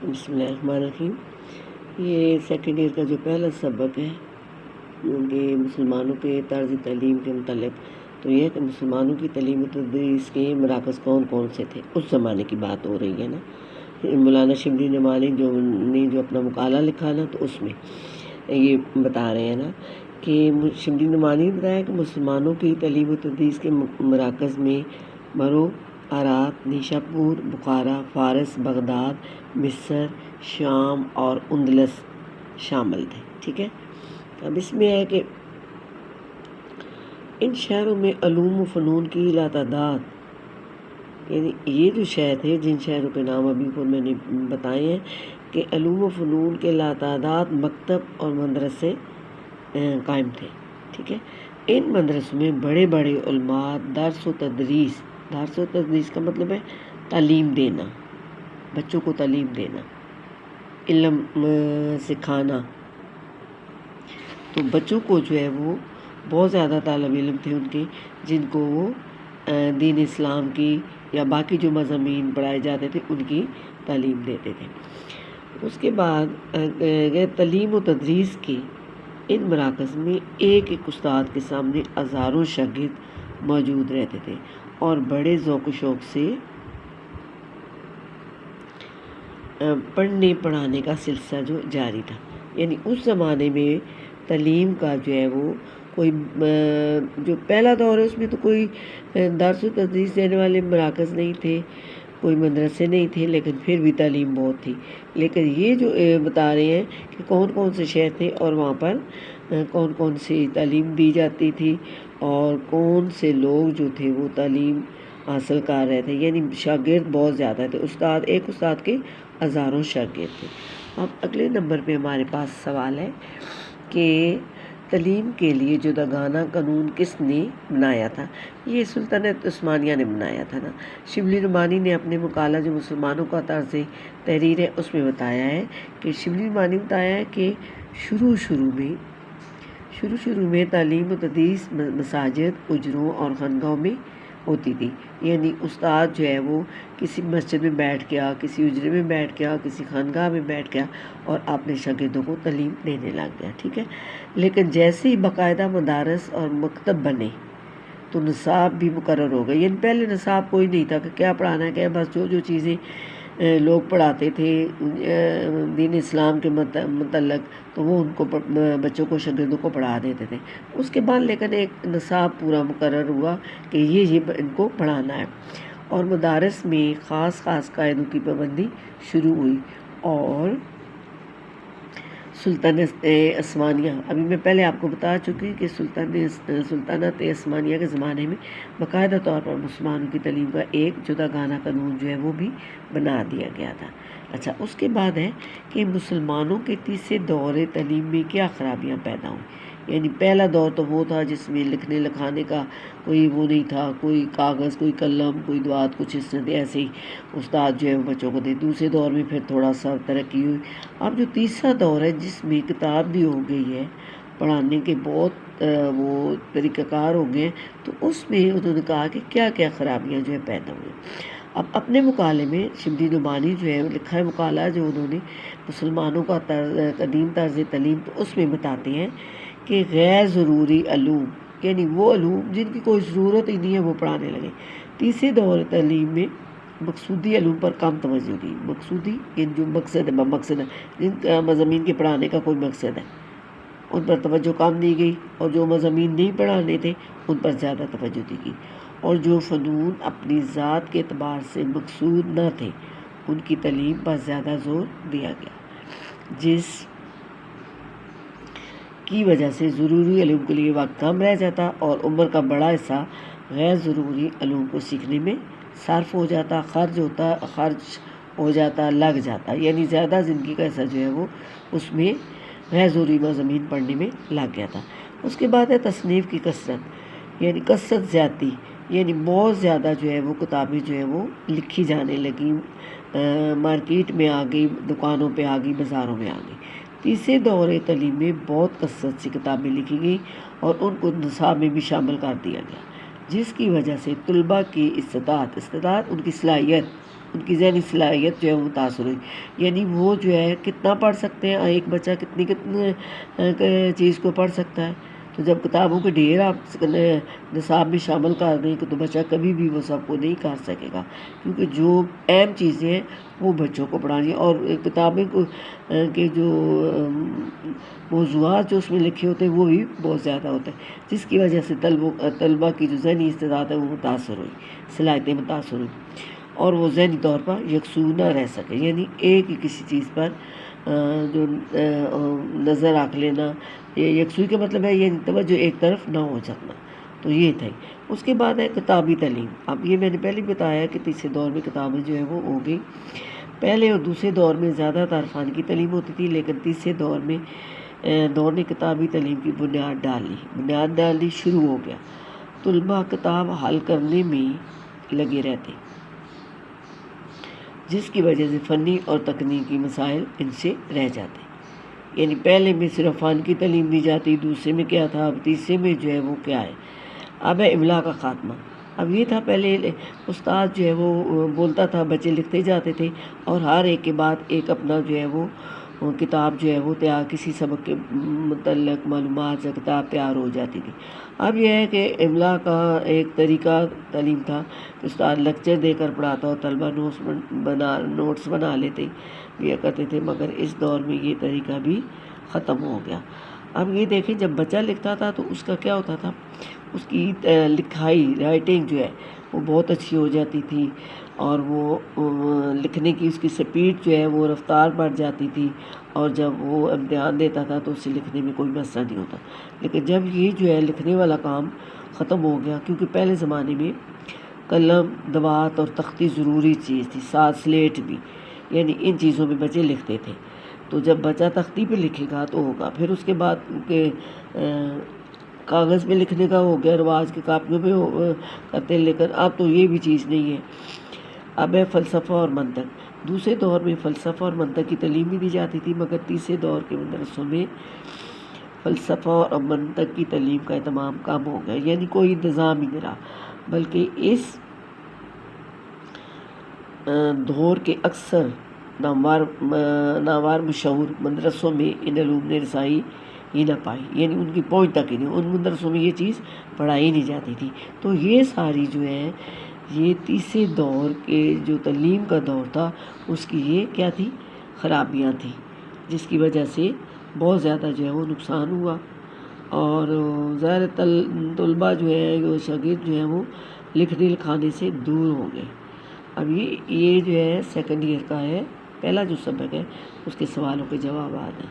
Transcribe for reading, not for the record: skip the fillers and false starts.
بسم اللہ الرحمن الرحیم۔ یہ سیکنڈ ایئر کا جو پہلا سبق ہے کہ مسلمانوں کے طرز تعلیم کے متعلق، تو یہ ہے کہ مسلمانوں کی تعلیم و تدریس کے مراکز کون کون سے تھے، اس زمانے کی بات ہو رہی ہے نا۔ مولانا شبلی نعمانی جو اپنا مقالہ لکھا نا، تو اس میں یہ بتا رہے ہیں نا کہ شبلی نعمانی نے بتایا کہ مسلمانوں کی تعلیم و تدریس کے مراکز میں مرو، عراق، نیشا پور، بخارا، فارس، بغداد، مصر، شام اور اندلس شامل تھے۔ ٹھیک ہے، اب اس میں ہے کہ ان شہروں میں علوم و فنون کی لاتعداد، یعنی یہ جو شہر تھے، جن شہروں کے نام ابھی کو میں نے بتائے ہیں، کہ علوم و فنون کے لاتعداد مکتب اور مدرسے قائم تھے۔ ٹھیک ہے، ان مدرسوں میں بڑے بڑے علماء درس و تدریس کا مطلب ہے تعلیم دینا، بچوں کو تعلیم دینا، علم سکھانا۔ تو بچوں کو جو ہے وہ بہت زیادہ طالب علم تھے ان کے، جن کو وہ دین اسلام کی یا باقی جو مضامین پڑھائے جاتے تھے ان کی تعلیم دیتے تھے۔ اس کے بعد تعلیم و تدریس کے ان مراکز میں ایک ایک استاد کے سامنے ہزاروں شاگرد موجود رہتے تھے اور بڑے ذوق و شوق سے پڑھنے پڑھانے کا سلسلہ جو جاری تھا۔ یعنی اس زمانے میں تعلیم کا جو ہے وہ کوئی جو پہلا دور ہے، اس میں تو کوئی درس و تدریس دینے والے مراکز نہیں تھے، کوئی مدرسے نہیں تھے، لیکن پھر بھی تعلیم بہت تھی۔ لیکن یہ جو بتا رہے ہیں کہ کون کون سے شہر تھے اور وہاں پر کون کون سی تعلیم دی جاتی تھی اور کون سے لوگ جو تھے وہ تعلیم حاصل کر رہے تھے، یعنی شاگرد بہت زیادہ تھے، ایک استاد کے ہزاروں شاگرد تھے۔ اب اگلے نمبر پہ ہمارے پاس سوال ہے کہ تعلیم کے لیے جداگانہ قانون کس نے بنایا تھا؟ یہ سلطنت عثمانیہ نے بنایا تھا نا۔ شبلی نعمانی نے اپنے مقالہ جو مسلمانوں کا طرز تحریر ہے اس میں بتایا ہے کہ شبلی نعمانی بتایا ہے کہ شروع میں تعلیم و تدریس مساجد، اجروں اور خانقاہوں میں ہوتی تھی۔ یعنی استاد جو ہے وہ کسی مسجد میں بیٹھ گیا، کسی اجرے میں بیٹھ گیا، کسی خانقاہ میں بیٹھ گیا اور اپنے شاگردوں کو تعلیم دینے لگ گیا۔ ٹھیک ہے، لیکن جیسے ہی باقاعدہ مدارس اور مکتب بنے تو نصاب بھی مقرر ہو گئے۔ یعنی پہلے نصاب کوئی نہیں تھا کہ کیا پڑھانا ہے، کیا بس جو چیزیں لوگ پڑھاتے تھے دین اسلام کے متعلق تو وہ ان کو بچوں کو شاگردوں کو پڑھا دیتے تھے۔ اس کے بعد لیکن ایک نصاب پورا مقرر ہوا کہ یہ ان کو پڑھانا ہے، اور مدارس میں خاص قاعدوں کی پابندی شروع ہوئی۔ اور سلطنت عثمانیہ، ابھی میں پہلے آپ کو بتا چکی کہ سلطنت عثمانیہ کے زمانے میں باقاعدہ طور پر مسلمانوں کی تعلیم کا ایک جداگانہ قانون جو ہے وہ بھی بنا دیا گیا تھا۔ اچھا، اس کے بعد ہے کہ مسلمانوں کے تیسرے دور تعلیم میں کیا خرابیاں پیدا ہوئیں۔ یعنی پہلا دور تو وہ تھا جس میں لکھنے لکھانے کا کوئی وہ نہیں تھا، کوئی کاغذ، کوئی قلم، کوئی دوات، کچھ اس طرح ایسے ہی استاد جو ہے وہ بچوں کو دے۔ دوسرے دور میں پھر تھوڑا سا ترقی ہوئی۔ اب جو تیسرا دور ہے جس میں کتاب بھی ہو گئی ہے، پڑھانے کے بہت وہ طریقہ کار ہو گئے، تو اس میں انہوں نے کہا کہ کیا کیا خرابیاں جو ہے پیدا ہوئی۔ اب اپنے مقالے میں شبلی نعمانی جو ہے لکھا ہے مقالہ جو انہوں نے مسلمانوں کا قدیم طرز تعلیم، تو اس میں بتاتے ہیں کہ غیر ضروری علوم، یعنی وہ علوم جن کی کوئی ضرورت ہی نہیں ہے وہ پڑھانے لگے۔ تیسرے دور تعلیم میں مقصودی علوم پر کم توجہ دی۔ مقصودی یعنی جو مقصد ہے، جن کا مضامین کے پڑھانے کا کوئی مقصد ہے، ان پر توجہ کم دی گئی، اور جو مضامین نہیں پڑھانے تھے ان پر زیادہ توجہ دی گئی، اور جو فنون اپنی ذات کے اعتبار سے مقصود نہ تھے ان کی تعلیم پر زیادہ زور دیا گیا، جس کی وجہ سے ضروری علوم کے لیے وقت کم رہ جاتا اور عمر کا بڑا حصہ غیر ضروری علوم کو سیکھنے میں صرف ہو جاتا، خرچ ہو جاتا، لگ جاتا۔ یعنی زیادہ زندگی کا حصہ جو ہے وہ اس میں غیر ضروری مضامین پڑھنے میں لگ گیا تھا۔ اس کے بعد ہے تصنیف کی کثرت، یعنی کثرت زیادتی، یعنی بہت زیادہ جو ہے وہ کتابیں جو ہے وہ لکھی جانے لگیں، مارکیٹ میں آ گئی، دکانوں پہ آ گئی، بازاروں میں آ گئی۔ تیسرے دور تعلیم میں بہت کثرت سی کتابیں لکھی گئیں اور ان کو نصاب میں بھی شامل کر دیا گیا، جس کی وجہ سے طلباء کی استطاعت ان کی صلاحیت ان کی ذہنی صلاحیت جو ہے وہ متاثر ہوئی، یعنی وہ جو ہے کتنا پڑھ سکتے ہیں، ایک بچہ کتنی چیز کو پڑھ سکتا ہے۔ تو جب کتابوں کے ڈھیر آپ نصاب میں شامل کر دیں تو بچہ کبھی بھی وہ سب کو نہیں کر سکے گا، کیونکہ جو اہم چیزیں ہیں وہ بچوں کو پڑھانی، اور کتابیں کے جو موضوعات جو اس میں لکھے ہوتے ہیں وہ بھی بہت زیادہ ہوتے ہیں، جس کی وجہ سے طلبہ کی جو ذہنی استعداد ہے وہ متاثر ہوئی، صلاحیتیں متاثر ہوئی، اور وہ ذہنی طور پر یکسو نہ رہ سکے، یعنی ایک ہی کسی چیز پر جو نظر رکھ لینا، یکسوئی کا مطلب ہے یہ توجہ ایک طرف نہ ہو سکنا۔ تو یہ تھا۔ اس کے بعد ہے کتابی تعلیم۔ اب یہ میں نے پہلے بتایا کہ تیسرے دور میں کتابیں جو ہے وہ ہو گئی، پہلے اور دوسرے دور میں زیادہ تر فن کی تعلیم ہوتی تھی، لیکن تیسرے دور نے کتابی تعلیم کی بنیاد ڈالی شروع ہو گیا۔ طلباء کتاب حل کرنے میں لگے رہتے، جس کی وجہ سے فنی اور تکنیکی مسائل ان سے رہ جاتے، یعنی پہلے میں صرف فن کی تعلیم دی جاتی، دوسرے میں کیا تھا، اب تیسرے میں جو ہے وہ کیا ہے، اب ہے املا کا خاتمہ۔ اب یہ تھا پہلے استاد جو ہے وہ بولتا تھا، بچے لکھتے جاتے تھے، اور ہر ایک کے بعد ایک اپنا جو ہے وہ کتاب جو ہے وہ تیار، کسی سبق کے متعلق معلومات سے کتاب تیار ہو جاتی تھی۔ اب یہ ہے کہ املا کا ایک طریقہ تعلیم تھا کہ استاد لیکچر دے کر پڑھاتا اور طلبہ نوٹس بنا لیتے یا کرتے تھے، مگر اس دور میں یہ طریقہ بھی ختم ہو گیا۔ اب یہ دیکھیں، جب بچہ لکھتا تھا تو اس کا کیا ہوتا تھا، اس کی لکھائی رائٹنگ جو ہے وہ بہت اچھی ہو جاتی تھی، اور وہ لکھنے کی اس کی سپیڈ جو ہے وہ رفتار بڑھ جاتی تھی، اور جب وہ امتحان دیتا تھا تو اسے لکھنے میں کوئی مسئلہ نہیں ہوتا۔ لیکن جب یہ جو ہے لکھنے والا کام ختم ہو گیا، کیونکہ پہلے زمانے میں قلم، دوات اور تختی ضروری چیز تھی، ساتھ سلیٹ بھی، یعنی ان چیزوں میں بچے لکھتے تھے۔ تو جب بچہ تختی پہ لکھے گا تو ہوگا، پھر اس کے بعد کہ کاغذ پہ لکھنے کا ہو گیا رواج، کے کاپیوں پہ کرتے، لیکن اب تو یہ بھی چیز نہیں ہے۔ اب ہے فلسفہ اور منطق۔ دوسرے دور میں فلسفہ اور منطق کی تعلیم بھی دی جاتی تھی، مگر تیسرے دور کے مدرسوں میں فلسفہ اور منطق کی تعلیم کا اہتمام کم ہو گیا، یعنی کوئی انتظام ہی نہیں رہا، بلکہ اس دور کے اکثر نامور مشہور مدرسوں میں ان علوم نے رسائی ہی نہ پائی، یعنی ان کی پہنچ تک ہی نہیں، ان مدرسوں میں یہ چیز پڑھائی نہیں جاتی تھی۔ تو یہ ساری جو ہے یہ تیسرے دور کے جو تعلیم کا دور تھا، اس کی یہ کیا تھی، خرابیاں تھیں، جس کی وجہ سے بہت زیادہ جو ہے وہ نقصان ہوا، اور ظاہر طلباء جو ہے جو شاگرد جو ہیں وہ لکھنے لکھانے سے دور ہو گئے۔ اب یہ جو ہے سیکنڈ ایئر کا ہے، پہلا جو سبق ہے اس کے سوالوں کے جوابات ہیں۔